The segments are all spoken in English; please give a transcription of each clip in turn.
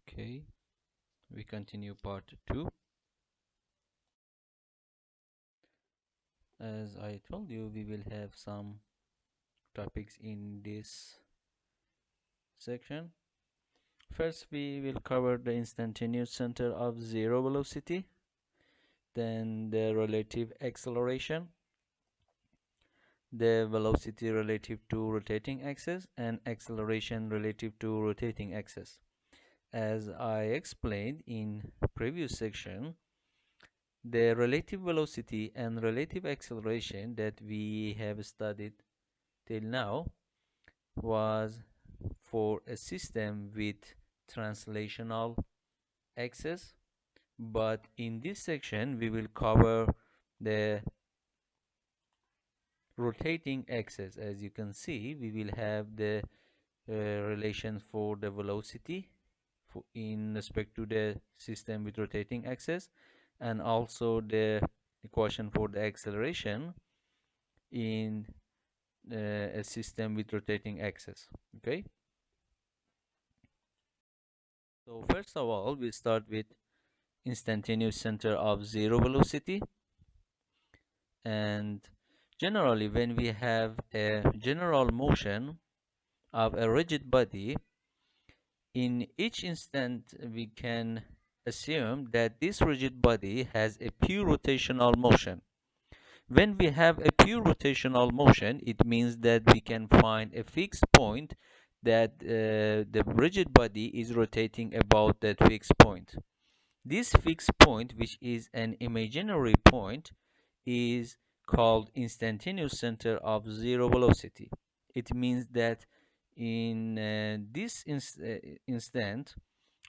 Okay, we continue part 2. As I told you, we will have some topics in this section. First, we will cover the instantaneous center of zero velocity, then the relative acceleration, the velocity relative to rotating axis, and acceleration relative to rotating axis. As I explained in previous section, the relative velocity and relative acceleration that we have studied till now was for a system with translational axis, but in this section we will cover the rotating axis. As you can see, we will have the relation for the velocity in respect to the system with rotating axis, and also the equation for the acceleration in a system with rotating axis. Okay, so first of all, we start with instantaneous center of zero velocity. And generally, when we have a general motion of a rigid body, in each instant we can assume that this rigid body has a pure rotational motion. When we have a pure rotational motion, it means that we can find a fixed point that the rigid body is rotating about that fixed point. This fixed point, which is an imaginary point, is called instantaneous center of zero velocity. It means that in this instant,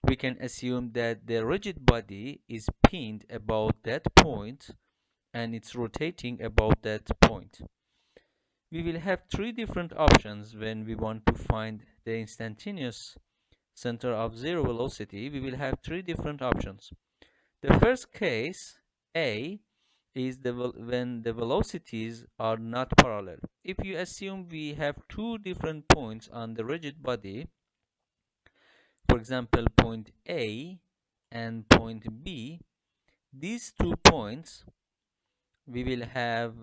we can assume that the rigid body is pinned about that point and it's rotating about that point. We will have three different options when we want to find the instantaneous center of zero velocity. We will have three different options. The first case, A, is when the velocities are not parallel. If you assume we have two different points on the rigid body, for example, point A and point B, these 2 points, we will have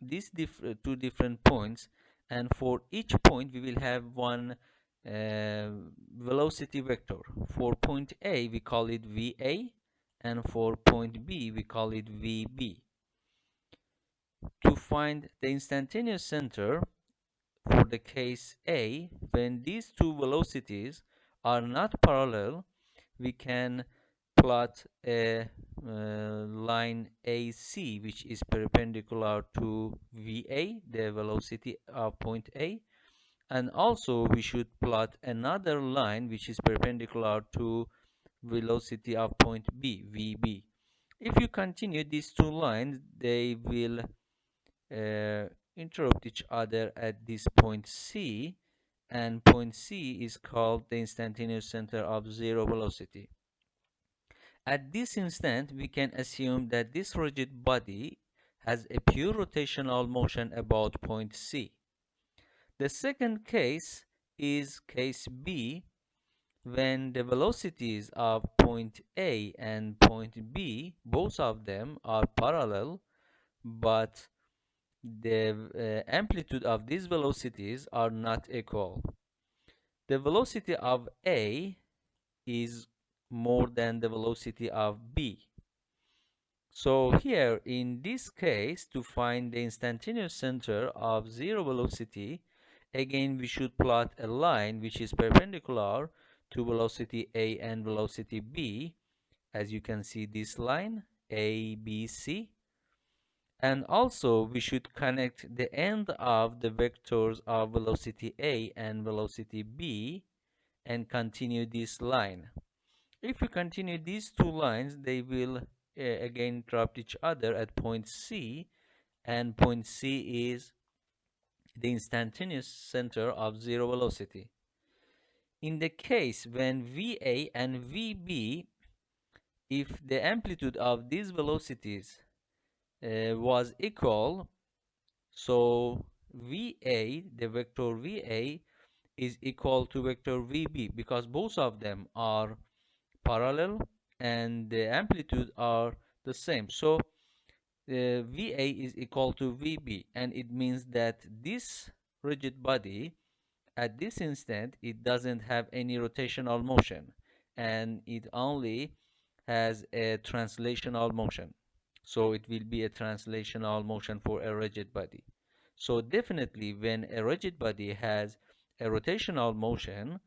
these two different points, and for each point we will have one velocity vector. For point A we call it VA, and for point B we call it VB. To find the instantaneous center for the case A, when these two velocities are not parallel, we can plot a line AC, which is perpendicular to VA, the velocity of point A, and also we should plot another line which is perpendicular to velocity of point B, VB. If you continue these two lines, they will interrupt each other at this point C, and point C is called the instantaneous center of zero velocity. At this instant, we can assume that this rigid body has a pure rotational motion about point C. The second case is case B, when the velocities of point A and point B, both of them are parallel, but the amplitude of these velocities are not equal. The velocity of A is more than the velocity of B. So here in this case, to find the instantaneous center of zero velocity, again we should plot a line which is perpendicular to velocity A and velocity B. As you can see, this line A, B, C. And also we should connect the end of the vectors of velocity A and velocity B and continue this line. If we continue these two lines, they will again interrupt each other at point C, and point C is the instantaneous center of zero velocity. In the case when VA and VB, if the amplitude of these velocities was equal, so VA, the vector VA, is equal to vector VB, because both of them are parallel and the amplitude are the same. So VA is equal to VB, and it means that this rigid body at this instant it doesn't have any rotational motion, and it only has a translational motion. So it will be a translational motion for a rigid body. So definitely when a rigid body has a rotational motion,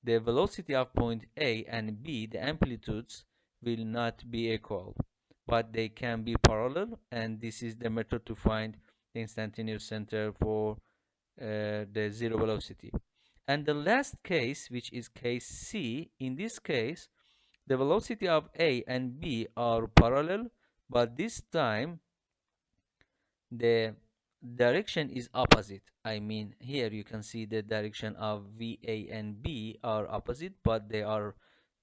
the velocity of point A and B, the amplitudes will not be equal, but they can be parallel, and this is the method to find the instantaneous center for the zero velocity. And the last case, which is case C, in this case, the velocity of A and B are parallel, but this time the direction is opposite. I mean, here you can see the direction of VA and B are opposite, but they are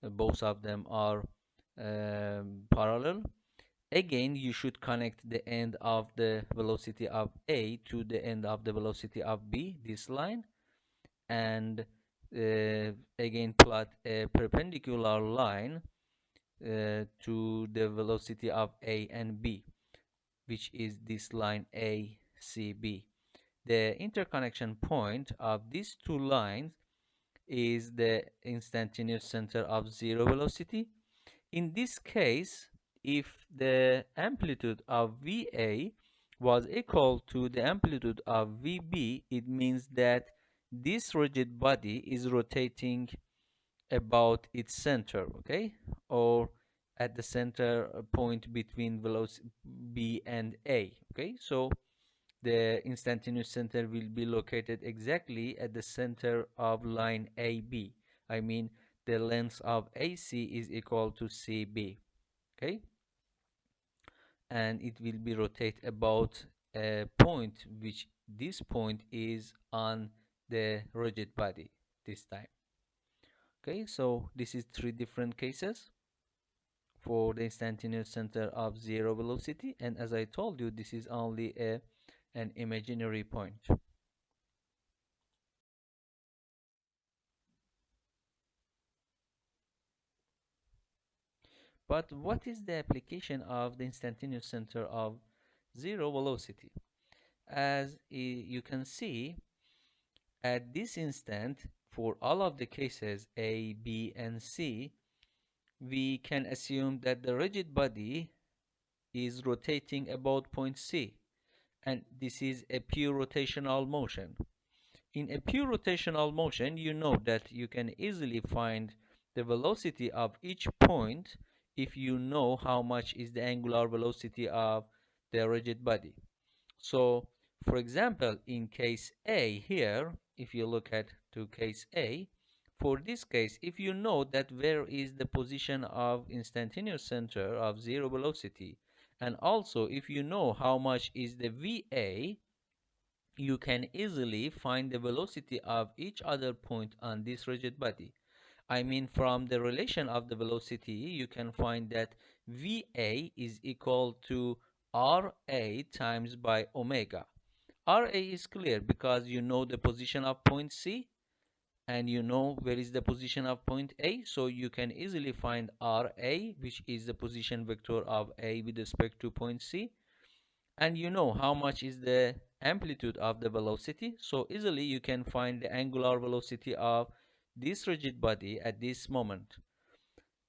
both of them are parallel. Again, you should connect the end of the velocity of A to the end of the velocity of B, this line, and again plot a perpendicular line to the velocity of A and B, which is this line ACB. The interconnection point of these two lines is the instantaneous center of zero velocity. In this case, if the amplitude of VA was equal to the amplitude of VB, it means that this rigid body is rotating about its center, okay, or at the center point between velocity B and A, okay. So the instantaneous center will be located exactly at the center of line AB. I mean, the length of AC is equal to CB, okay, and it will be rotate about a point, which this point is on the rigid body this time. Okay, so this is three different cases for the instantaneous center of zero velocity, and as I told you, this is only an imaginary point. But what is the application of the instantaneous center of zero velocity? As you can see, at this instant, for all of the cases A, B, and C, we can assume that the rigid body is rotating about point C, and this is a pure rotational motion. In a pure rotational motion, you know that you can easily find the velocity of each point if you know how much is the angular velocity of the rigid body. So, for example, in case A here, if you look at to case A, for this case, if you know that where is the position of instantaneous center of zero velocity, and also if you know how much is the VA, you can easily find the velocity of each other point on this rigid body. I mean, from the relation of the velocity, you can find that VA is equal to RA times by omega. RA is clear because you know the position of point C and you know where is the position of point A, so you can easily find RA, which is the position vector of A with respect to point C, and you know how much is the amplitude of the velocity, so easily you can find the angular velocity of this rigid body at this moment.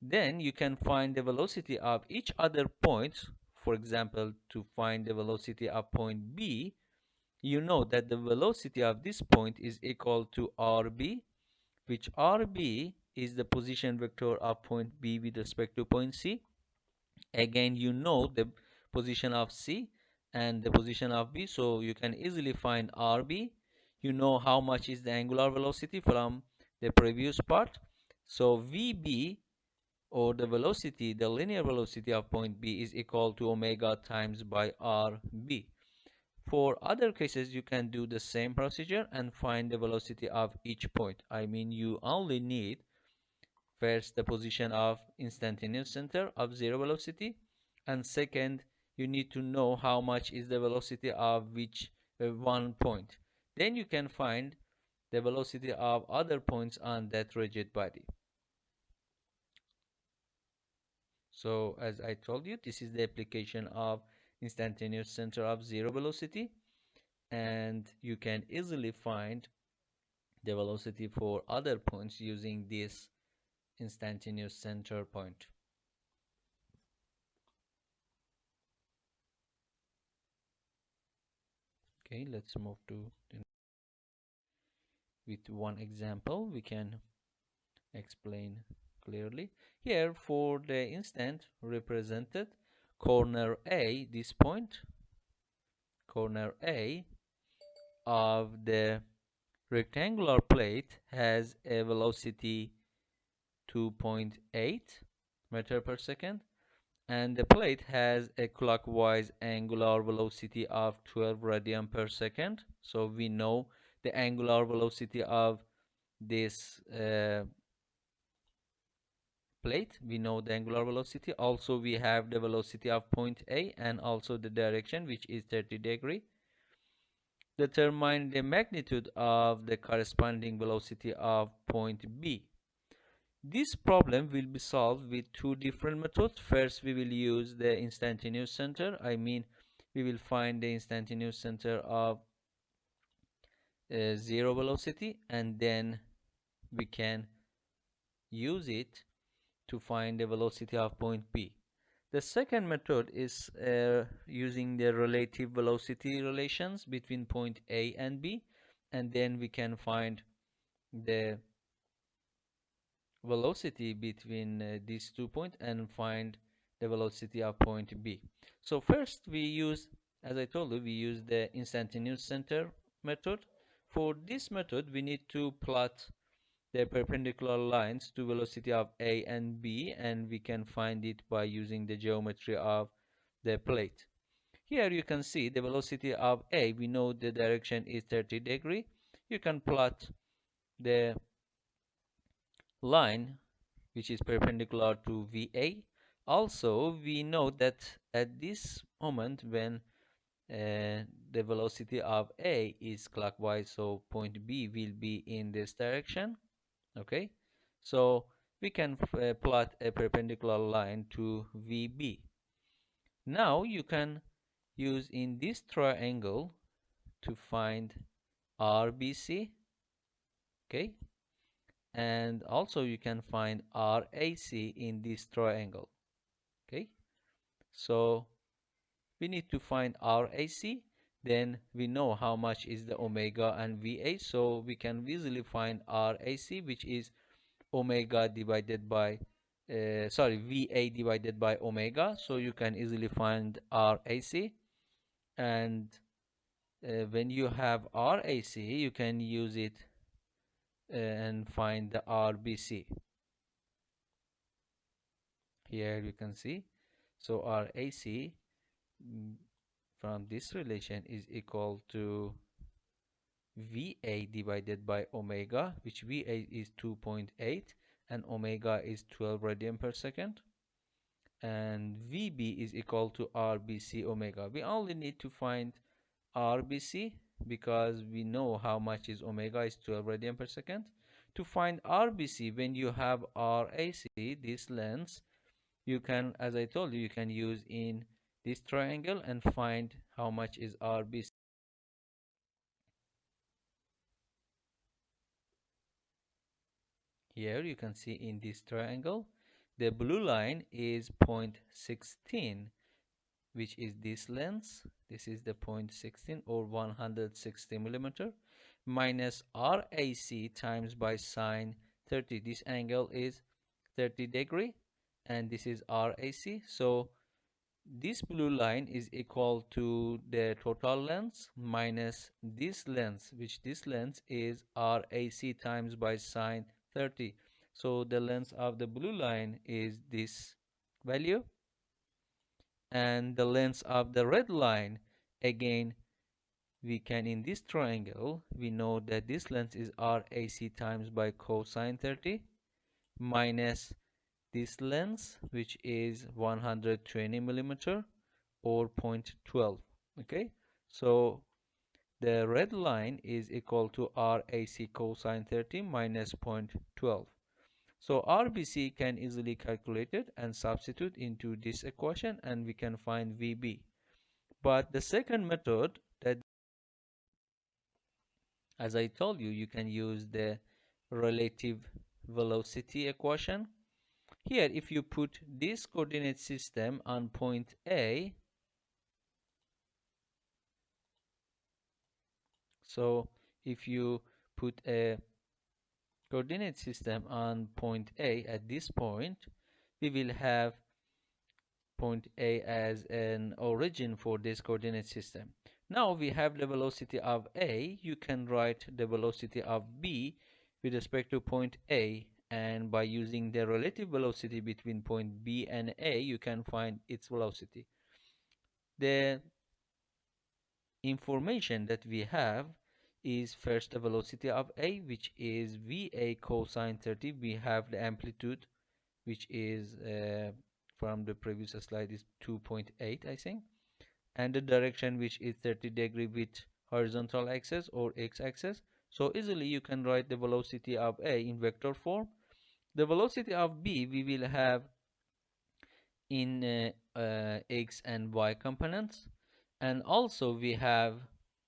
Then you can find the velocity of each other point. For example, to find the velocity of point B, you know that the velocity of this point is equal to RB, which RB is the position vector of point B with respect to point C. Again, you know the position of C and the position of B, so you can easily find RB. You know how much is the angular velocity from the previous part. So VB, or the velocity, the linear velocity of point B, is equal to omega times by RB. For other cases, you can do the same procedure and find the velocity of each point. I mean, you only need first the position of instantaneous center of zero velocity, and second, you need to know how much is the velocity of which one point. Then you can find the velocity of other points on that rigid body. So as I told you, this is the application of instantaneous center of zero velocity, and you can easily find the velocity for other points using this instantaneous center point. Okay, let's move to with one example we can explain clearly. Here for the instant represented, corner A, this point, corner A of the rectangular plate has a velocity 2.8 meter per second, and the plate has a clockwise angular velocity of 12 radian per second. So we know the angular velocity of this plate. We know the angular velocity. Also we have the velocity of point A and also the direction, which is 30°. Determine the magnitude of the corresponding velocity of point B. This problem will be solved with two different methods. First, we will use the instantaneous center. I mean, we will find the instantaneous center of zero velocity, and then we can use it to find the velocity of point B. The second method is using the relative velocity relations between point A and B, and then we can find the velocity between these 2 points and find the velocity of point B. So first we use, as I told you, we use the instantaneous center method. For this method we need to plot the perpendicular lines to velocity of A and B, and we can find it by using the geometry of the plate. Here you can see the velocity of A, we know the direction is 30°. You can plot the line which is perpendicular to VA. Also, we know that at this moment when the velocity of A is clockwise, so point B will be in this direction. Okay, so we can plot a perpendicular line to VB. Now you can use in this triangle to find RBC. Okay, and also you can find RAC in this triangle. Okay, so we need to find RAC, then we know how much is the omega and VA, so we can easily find RAC, which is omega divided by VA divided by omega. So you can easily find RAC, and when you have RAC you can use it and find the RBC. Here you can see, so RAC from this relation is equal to VA divided by omega, which VA is 2.8 and omega is 12 radian per second, and VB is equal to RBC omega. We only need to find RBC because we know how much is omega is 12 radian per second. To find RBC, when you have RAC, this length, you can, as I told you, you can use in this triangle and find how much is RBC. Here you can see in this triangle, the blue line is 0.16, which is this length. This is the 0.16 or 160 millimeter, minus RAC times by sine 30. This angle is 30°, and this is RAC. So this blue line is equal to the total length minus this length, which this length is RAC times by sine 30. So the length of the blue line is this value, and the length of the red line, again, we can, in this triangle, we know that this length is RAC times by cosine 30 minus this length, which is 120 millimeter or 0.12. Okay, so The red line is equal to RAC cosine 30 minus 0.12. So RBC can easily calculate it and substitute into this equation, and we can find VB. But the second method, that, as I told you, you can use the relative velocity equation. Here, if you put this coordinate system on point A, so if you put a coordinate system on point A at this point, we will have point A as an origin for this coordinate system. Now we have the velocity of A. You can write the velocity of B with respect to point A, and by using the relative velocity between point B and A, you can find its velocity. The information that we have is first the velocity of A, which is VA cosine 30. We have the amplitude, which is from the previous slide is 2.8, I think, and the direction, which is 30° with horizontal axis or x-axis. So easily you can write the velocity of A in vector form. The velocity of B we will have in x and y components, and also we have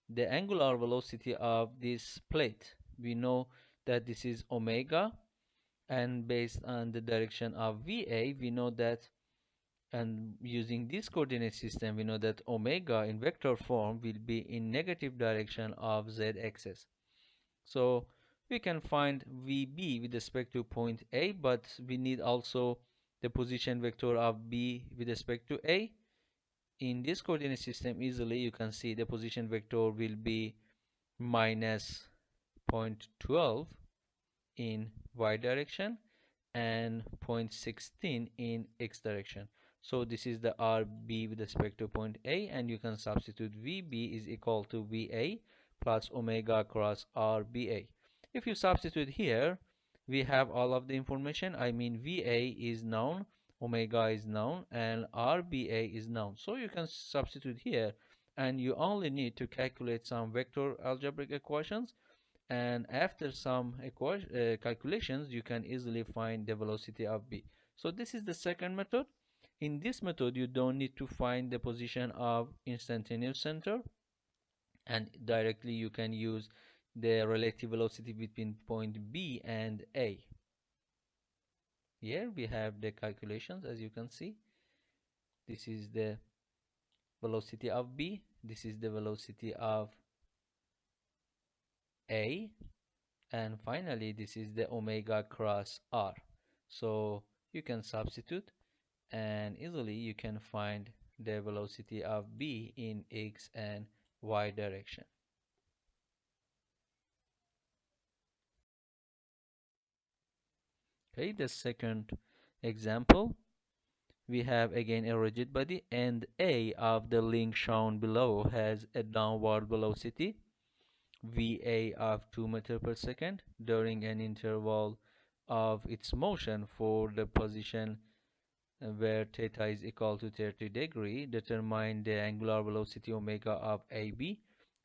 the angular velocity of this plate. We know that this is omega, and based on the direction of VA, we know that, and using this coordinate system, we know that omega in vector form will be in negative direction of z-axis. So we can find VB with respect to point A, but we need also the position vector of B with respect to A. In this coordinate system, easily you can see the position vector will be minus 0.12 in y direction and 0.16 in x direction. So this is the RB with respect to point A, and you can substitute VB is equal to VA plus omega cross RBA. If you substitute here, we have all of the information. I mean, VA is known, omega is known, and RBA is known. So you can substitute here, and you only need to calculate some vector algebraic equations, and after some calculations, you can easily find the velocity of B. So this is the second method. In this method, you don't need to find the position of instantaneous center, and directly you can use the relative velocity between point B and A. Here we have the calculations. As you can see, this is the velocity of B, this is the velocity of A, and finally this is the omega cross R. So you can substitute, and easily you can find the velocity of B in x and y direction. Okay, the second example, we have again a rigid body, and A of the link shown below has a downward velocity VA of 2 meters per second during an interval of its motion for the position where theta is equal to 30°. Determine the angular velocity omega of AB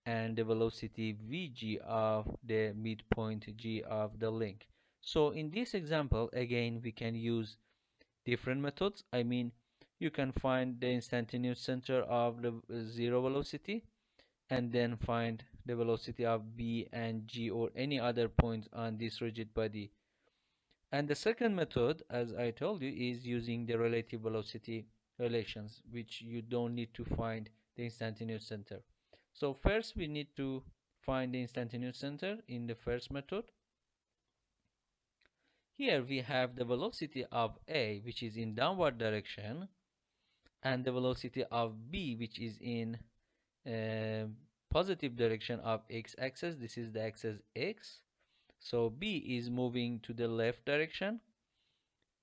and the velocity Vg of the midpoint G of the link. So in this example, again, we can use different methods. I mean, you can find the instantaneous center of the zero velocity, and then find the velocity of B and G or any other points on this rigid body. And the second method, as I told you, is using the relative velocity relations, which you don't need to find the instantaneous center. So first we need to find the instantaneous center in the first method. Here we have the velocity of A, which is in downward direction, and the velocity of B, which is in positive direction of x-axis. This is the axis x. So B is moving to the left direction,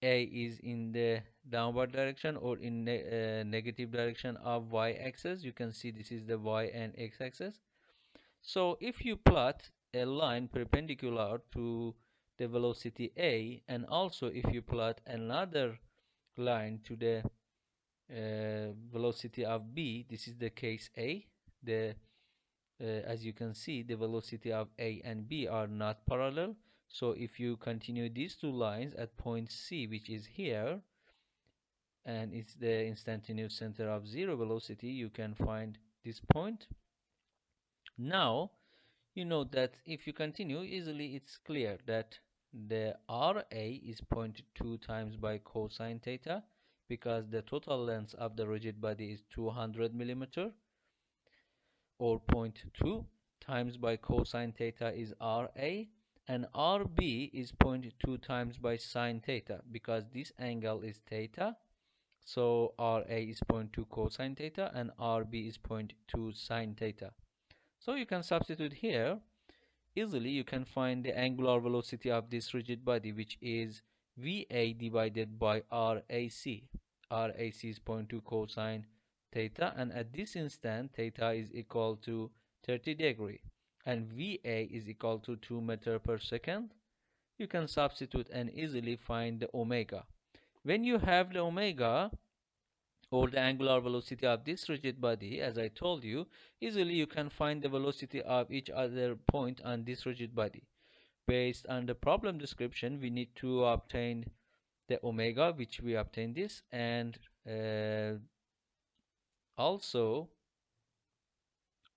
A is in the downward direction or in negative direction of y-axis. You can see this is the y and x-axis. So if you plot a line perpendicular to the velocity A, and also if you plot another line to the velocity of B, this is the case A, the as you can see, the velocity of A and B are not parallel. So if you continue these two lines at point C, which is here, and it's the instantaneous center of zero velocity, you can find this point. Now, you know that if you continue easily, it's clear that the RA is 0.2 times by cosine theta, because the total length of the rigid body is 200 millimeter, or 0.2 times by cosine theta is RA, and RB is 0.2 times by sine theta, because this angle is theta. So RA is 0.2 cosine theta and RB is 0.2 sine theta. So you can substitute here. Easily you can find the angular velocity of this rigid body, which is VA divided by RAC. RAC is 0.2 cosine theta, and at this instant theta is equal to 30 degree and VA is equal to 2 meter per second. You can substitute and easily find the omega. When you have the omega, or the angular velocity of this rigid body, as I told you, easily you can find the velocity of each other point on this rigid body. Based on the problem description, we need to obtain the omega, which we obtain this, and also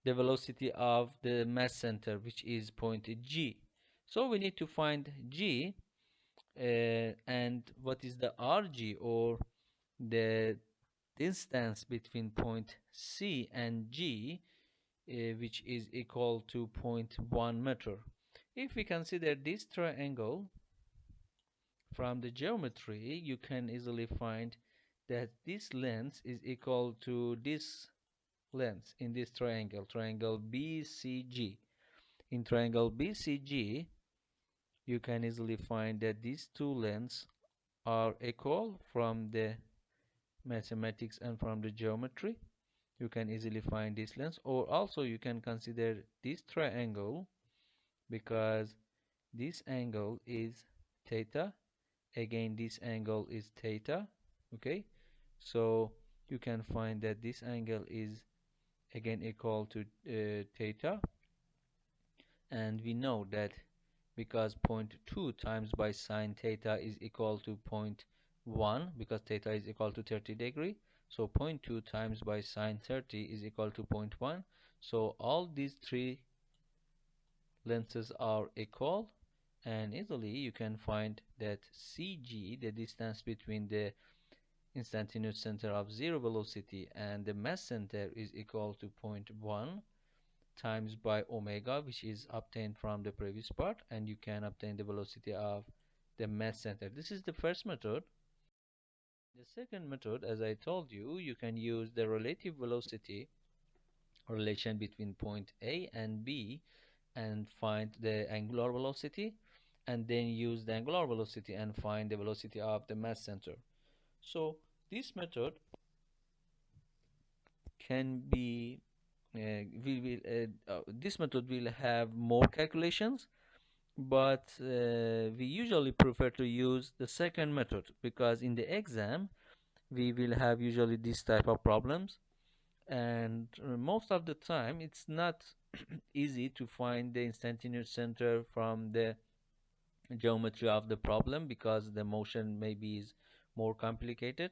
the velocity of the mass center, which is point G. So we need to find G, and what is the RG, or the distance between point C and G, which is equal to 0.1 meter. If we consider this triangle from the geometry, you can easily find that this length is equal to this length in this triangle BCG. In triangle BCG, you can easily find that these two lengths are equal from the mathematics and from the geometry. You can easily find this length, or also you can consider this triangle, because this angle is theta, again this angle is theta. Okay, so you can find that this angle is again equal to theta, and we know that because 0.2 times by sine theta is equal to 0.1, because theta is equal to 30 degree, so 0.2 times by sine 30 is equal to 0.1. So all these three lengths are equal, and easily you can find that CG, the distance between the instantaneous center of zero velocity and the mass center, is equal to 0.1 times by omega, which is obtained from the previous part, and you can obtain the velocity of the mass center. This is the first method. The second method, as I told you, you can use the relative velocity relation between point A and B and find the angular velocity, and then use the angular velocity and find the velocity of the mass center. So this method can be this method will have more calculations, but we usually prefer to use the second method, because in the exam we will have usually this type of problems, and most of the time it's not easy to find the instantaneous center from the geometry of the problem, because the motion maybe is more complicated.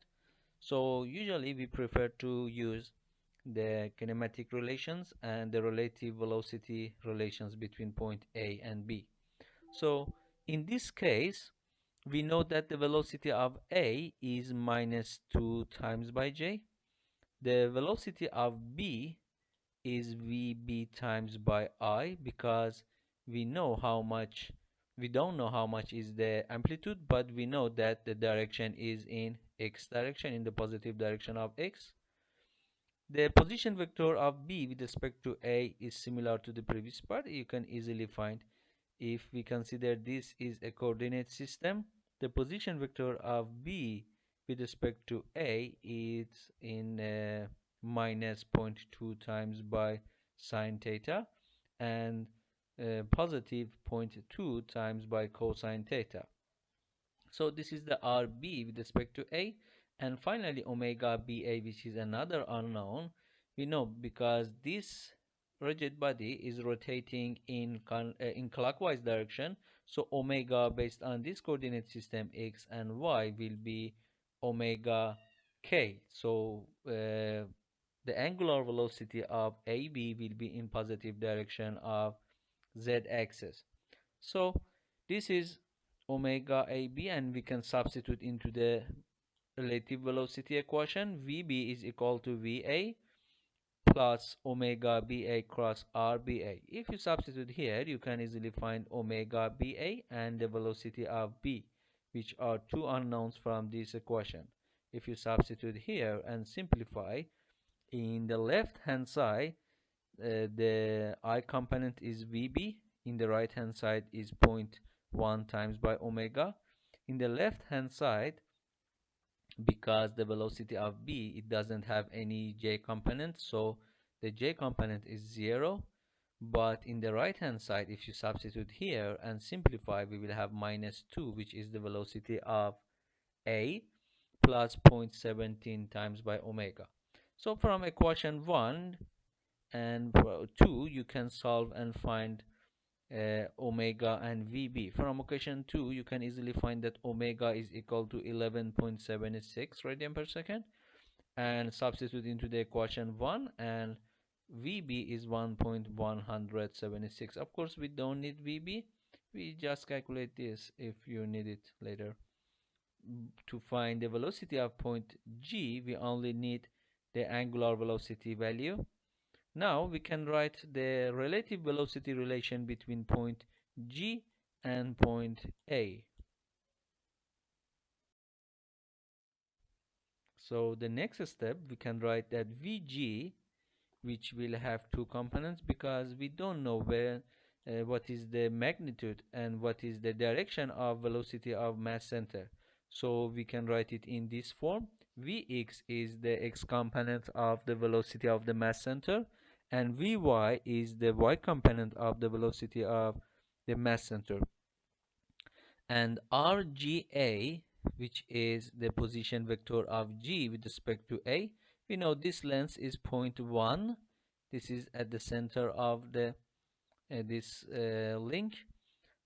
So usually we prefer to use the kinematic relations and the relative velocity relations between point A and B. So in this case, we know that the velocity of A is minus 2 times by J. The velocity of B is VB times by I, because we know how much, we don't know how much is the amplitude, but we know that the direction is in X direction, in the positive direction of X. The position vector of B with respect to A is similar to the previous part. You can easily find, if we consider this is a coordinate system, the position vector of B with respect to A is in minus 0.2 times by sine theta, and positive 0.2 times by cosine theta. So this is the RB with respect to A. And finally omega BA, which is another unknown. We know because this rigid body is rotating in clockwise direction, so omega based on this coordinate system x and y will be omega k. So the angular velocity of AB will be in positive direction of z axis. So this is omega AB, and we can substitute into the relative velocity equation. VB is equal to VA plus omega BA cross RBA. If you substitute here, you can easily find omega BA and the velocity of B, which are two unknowns from this equation. If you substitute here and simplify, in the left hand side, the I component is VB, in the right hand side is zero point 0.1 times by omega. In the left hand side, because the velocity of B, it doesn't have any J component, so the J component is 0. But in the right hand side, if you substitute here and simplify, we will have -2, which is the velocity of A, plus 0.17 times by omega. So from equation 1 and 2, you can solve and find omega and VB. From equation 2, you can easily find that omega is equal to 11.76 radian per second, and substitute into the equation 1, and VB is 1.176. Of course, we don't need VB. We just calculate this if you need it later. To find the velocity of point G, we only need the angular velocity value. Now we can write the relative velocity relation between point G and point A. So the next step, we can write that Vg, which will have two components, because we don't know where what is the magnitude and what is the direction of velocity of mass center. So we can write it in this form. Vx is the x component of the velocity of the mass center, and Vy is the y component of the velocity of the mass center. And Rga, which is the position vector of G with respect to A, we know this length is 0.1. This is at the center of the this link.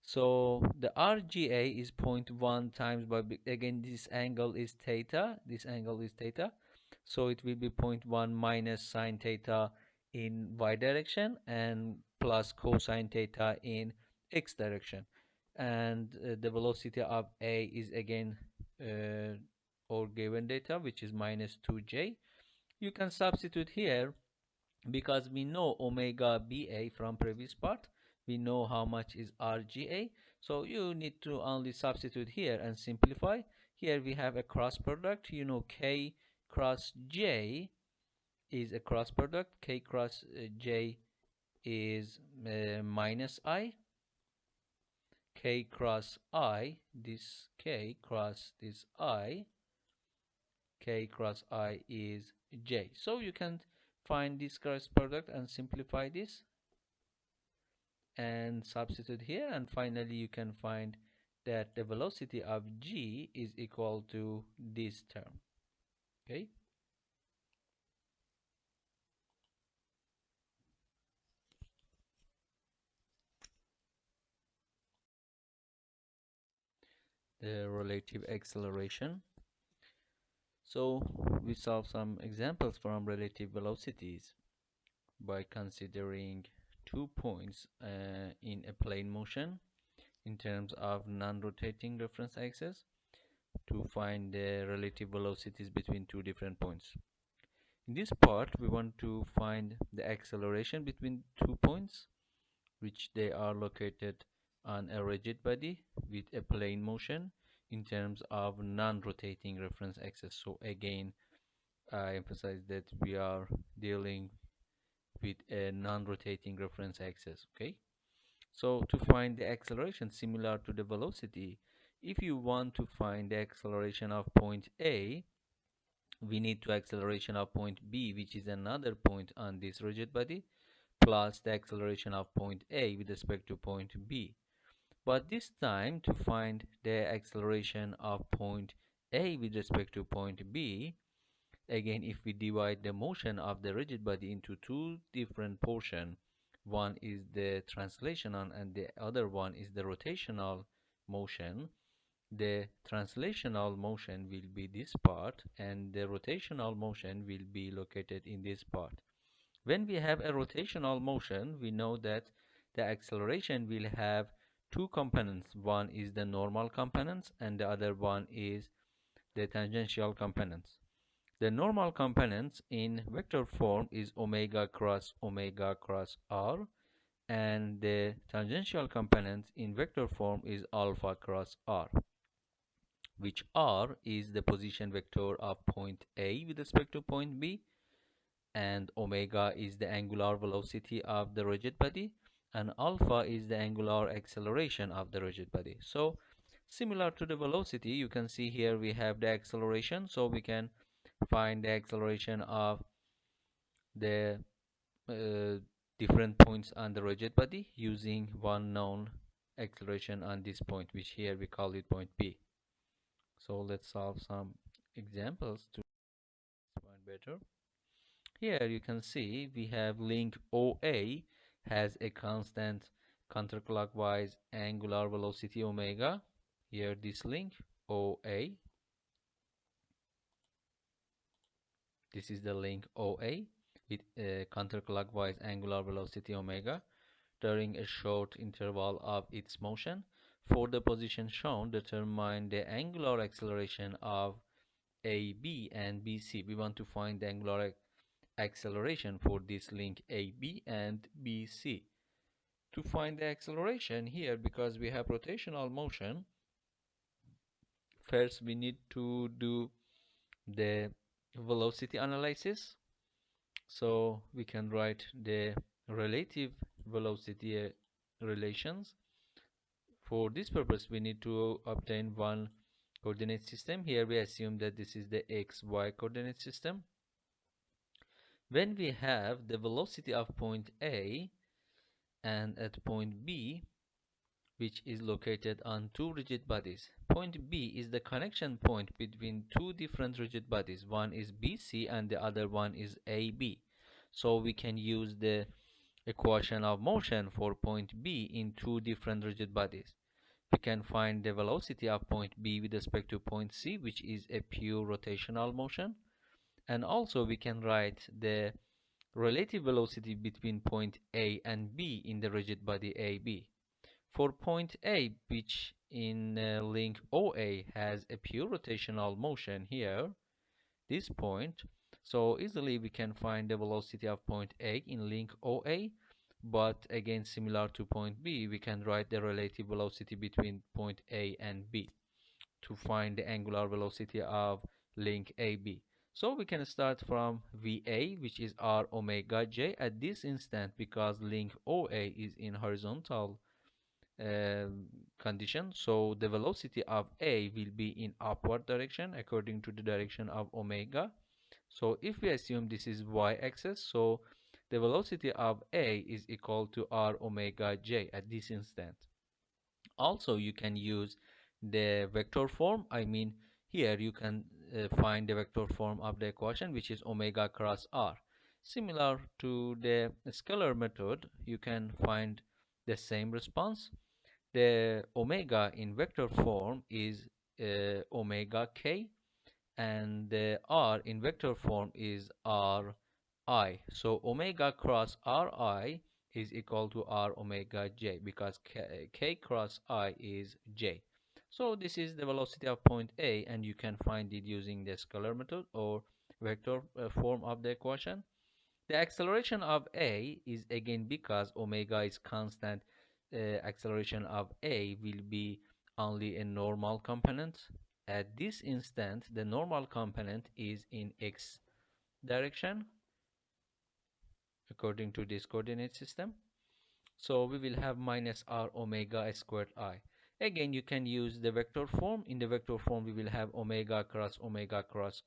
So the RGA is 0.1 times by, again, this angle is theta. This angle is theta. So it will be 0.1 minus sine theta in y direction and plus cosine theta in x direction. And the velocity of A is again our given data, which is -2j. You can substitute here, because we know omega BA from previous part. We know how much is RGA. So you need to only substitute here and simplify. Here we have a cross product. You know, K cross J is a cross product. K cross J is minus I. K cross I, this K cross this I, K cross I is J. So you can find this cross product and simplify this and substitute here, and finally you can find that the velocity of G is equal to this term. Okay. The relative acceleration. So we solve some examples from relative velocities by considering 2 points in a plane motion in terms of non-rotating reference axis to find the relative velocities between two different points. In this part, we want to find the acceleration between 2 points, which they are located on a rigid body with a plane motion in terms of non-rotating reference axis. So again, I emphasize that we are dealing with a non-rotating reference axis. Okay, so to find the acceleration similar to the velocity, if you want to find the acceleration of point A, we need to acceleration of point B, which is another point on this rigid body, plus the acceleration of point A with respect to point B. But this time, to find the acceleration of point A with respect to point B, again, if we divide the motion of the rigid body into two different portions, one is the translational and the other one is the rotational motion, the translational motion will be this part and the rotational motion will be located in this part. When we have a rotational motion, we know that the acceleration will have two components. One is the normal components and the other one is the tangential components. The normal components in vector form is omega cross r, and the tangential components in vector form is alpha cross r, which r is the position vector of point A with respect to point B, and omega is the angular velocity of the rigid body, and alpha is the angular acceleration of the rigid body. So similar to the velocity, you can see here we have the acceleration, so we can find the acceleration of the uh, different points on the rigid body using one known acceleration on this point, which here we call it point B. So let's solve some examples to find better. Here you can see we have link OA has a constant counterclockwise angular velocity omega. Here this link OA, this is the link OA with a counterclockwise angular velocity omega during a short interval of its motion. For the position shown, determine the angular acceleration of AB and BC. We want to find the angular acceleration for this link AB and BC. To find the acceleration here, because we have rotational motion, first we need to do the velocity analysis. So we can write the relative velocity relations. For this purpose, we need to obtain one coordinate system. Here we assume that this is the xy coordinate system. When we have the velocity of point A and at point B, which is located on two rigid bodies. Point B is the connection point between two different rigid bodies. One is BC and the other one is AB. So we can use the equation of motion for point B in two different rigid bodies. We can find the velocity of point B with respect to point C, which is a pure rotational motion. And also we can write the relative velocity between point A and B in the rigid body AB. For point A, which in link OA has a pure rotational motion here, this point, so easily we can find the velocity of point A in link OA, but again similar to point B, we can write the relative velocity between point A and B to find the angular velocity of link AB. So we can start from VA, which is R omega J at this instant, because link OA is in horizontal condition, so the velocity of A will be in upward direction according to the direction of omega. So if we assume this is y-axis, so the velocity of A is equal to R omega J at this instant. Also you can use the vector form. I mean, here you can find the vector form of the equation, which is omega cross R. Similar to the scalar method, you can find the same response. The omega in vector form is omega k, and the r in vector form is ri. So omega cross ri is equal to r omega j, because k cross I is j. So this is the velocity of point A, and you can find it using the scalar method or vector form of the equation. The acceleration of A is again, because omega is constant, acceleration of A will be only a normal component. At this instant, the normal component is in x direction according to this coordinate system. So we will have minus r omega squared I. Again, you can use the vector form. In the vector form, we will have omega cross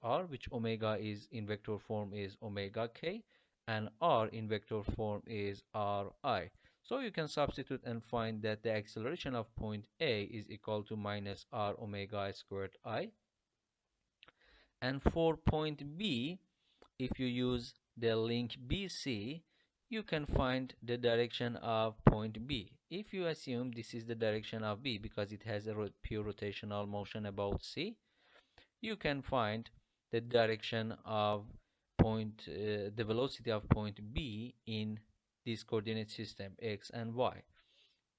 r, which omega is in vector form is omega k, and r in vector form is ri. So you can substitute and find that the acceleration of point A is equal to minus r omega squared I. And for point B, if you use the link BC, you can find the direction of point B. If you assume this is the direction of B because it has a pure rotational motion about C, you can find the direction of the velocity of point B in this coordinate system X and Y.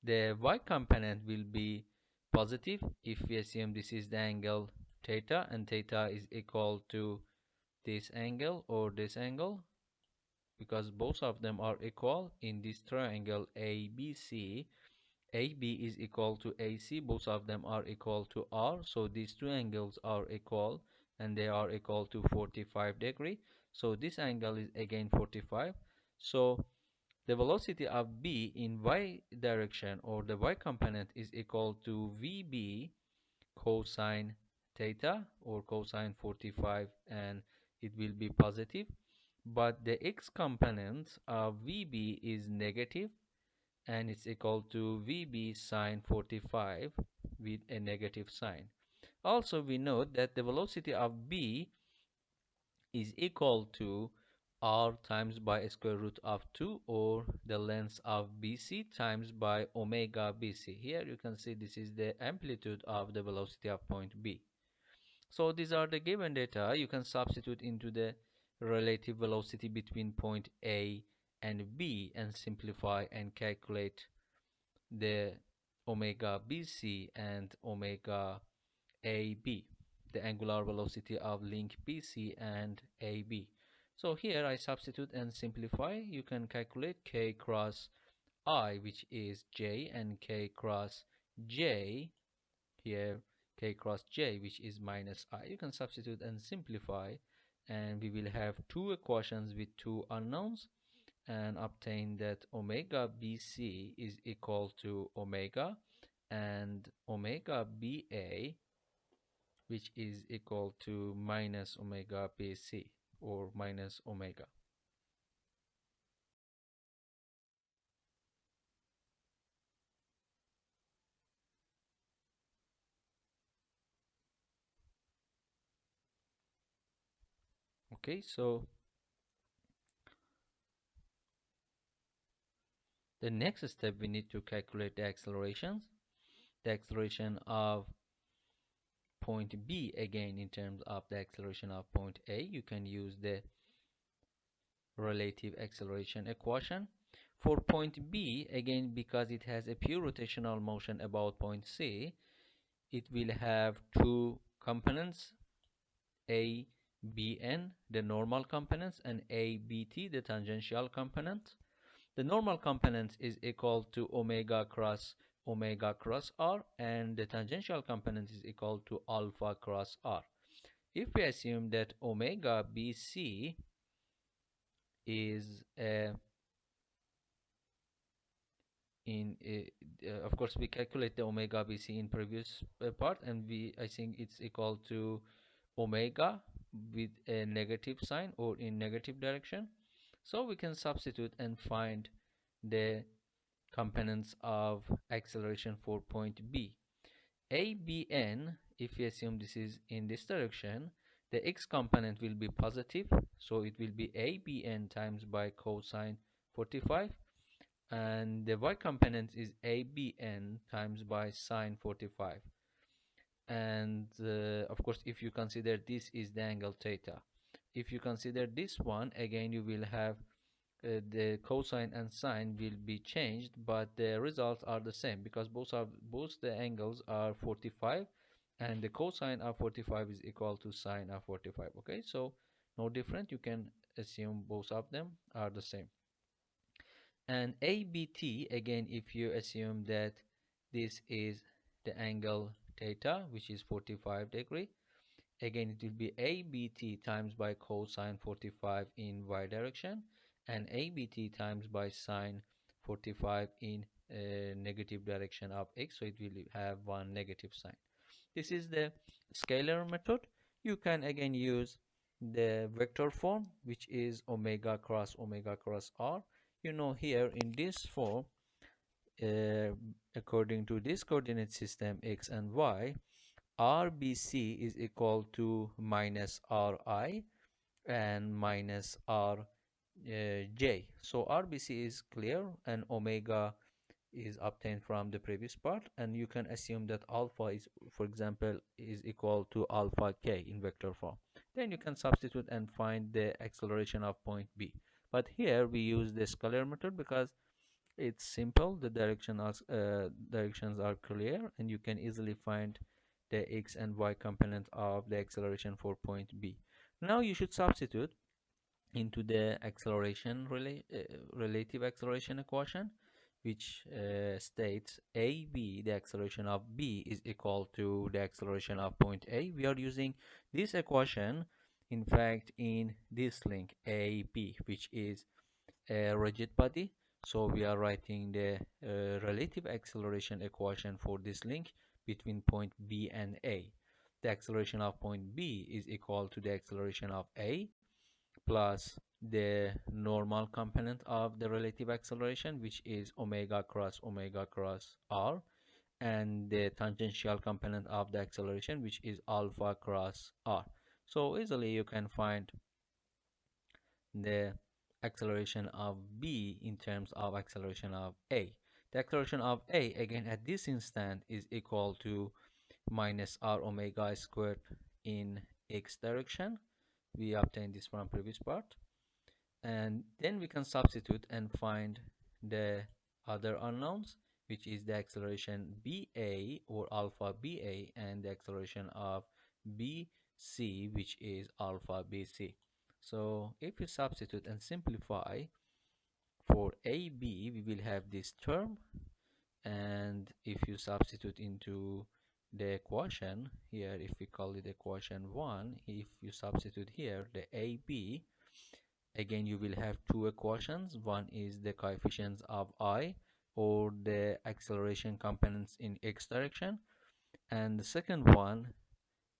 The Y component will be positive if we assume this is the angle theta, and theta is equal to this angle or this angle, because both of them are equal in this triangle ABC. AB is equal to AC, both of them are equal to R, so these two angles are equal and they are equal to 45 degree. So this angle is again 45. So the velocity of B in Y direction, or the Y component, is equal to VB cosine theta, or cosine 45, and it will be positive. But the X component of VB is negative, and it's equal to VB sine 45 with a negative sign. Also, we note that the velocity of B is equal to r times by square root of 2, or the length of BC times by omega BC. Here you can see this is the amplitude of the velocity of point B. So these are the given data. You can substitute into the relative velocity between point A and B and simplify and calculate the omega BC and omega AB, the angular velocity of link BC and AB. So here I substitute and simplify. You can calculate K cross I, which is J, and K cross J, here K cross J, which is minus I. You can substitute and simplify, and we will have two equations with two unknowns, and obtain that omega BC is equal to omega, and omega BA, which is equal to minus omega BC, or minus omega. Okay, so the next step, we need to calculate the accelerations. The acceleration of point B, again in terms of the acceleration of point A, you can use the relative acceleration equation. For point B, again, because it has a pure rotational motion about point C, it will have two components, A, B, N, the normal components, and A, B, T, the tangential component. The normal component is equal to omega cross R, and the tangential component is equal to alpha cross R. If we assume that omega BC is of course we calculate the omega BC in previous part, and I think it's equal to omega with a negative sign, or in negative direction. So we can substitute and find the components of acceleration for point B. ABN, if we assume this is in this direction, the x component will be positive, so it will be ABN times by cosine 45, and the y component is ABN times by sine 45. And of course, if you consider this is the angle theta, if you consider this one, again you will have the cosine and sine will be changed, but the results are the same, because both the angles are 45, and the cosine of 45 is equal to sine of 45. Okay, so no different, you can assume both of them are the same. And ABT, again, if you assume that this is the angle theta, which is 45 degree, again it will be ABT times by cosine 45 in y direction, and ABT times by sine 45 in negative direction of x, so it will have one negative sign. This is the scalar method. You can again use the vector form, which is omega cross r. You know, here in this form, uh, according to this coordinate system x and y, RBC is equal to minus RI and minus RBT j. So RBC is clear and omega is obtained from the previous part, and you can assume that alpha is, for example, is equal to alpha k in vector form. Then you can substitute and find the acceleration of point B. But here we use the scalar method because it's simple. The directions are clear, and you can easily find the x and y component of the acceleration for point B. Now you should substitute into the relative acceleration equation, which states AB, the acceleration of B, is equal to the acceleration of point A. We are using this equation, in fact, in this link AB, which is a rigid body. So we are writing the relative acceleration equation for this link between point B and A. The acceleration of point B is equal to the acceleration of A plus the normal component of the relative acceleration, which is omega cross r, and the tangential component of the acceleration, which is alpha cross r. So easily you can find the acceleration of B in terms of acceleration of A. The acceleration of A, again, at this instant is equal to minus r omega squared in x direction. We obtained this from previous part, and then we can substitute and find the other unknowns, which is the acceleration BA or alpha BA, and the acceleration of BC, which is alpha BC. So if you substitute and simplify for AB, we will have this term, and if you substitute into the equation here, if we call it equation 1, if you substitute here the AB, again you will have two equations. One is the coefficients of I, or the acceleration components in x direction, and the second one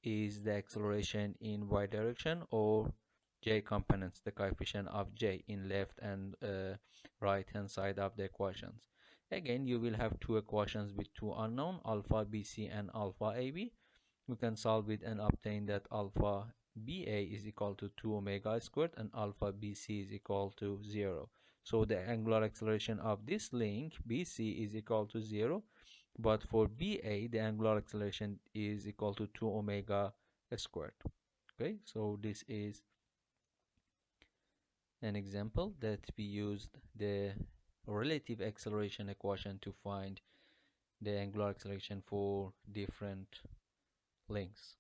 is the acceleration in y direction, or j components, the coefficient of j in left and right hand side of the equations. Again, you will have two equations with two unknown, alpha bc and alpha ab. We can solve it and obtain that alpha BA is equal to 2 omega squared and alpha BC is equal to 0. So the angular acceleration of this link BC is equal to 0, but for BA the angular acceleration is equal to 2 omega squared. Okay, so this is an example that we used the relative acceleration equation to find the angular acceleration for different links.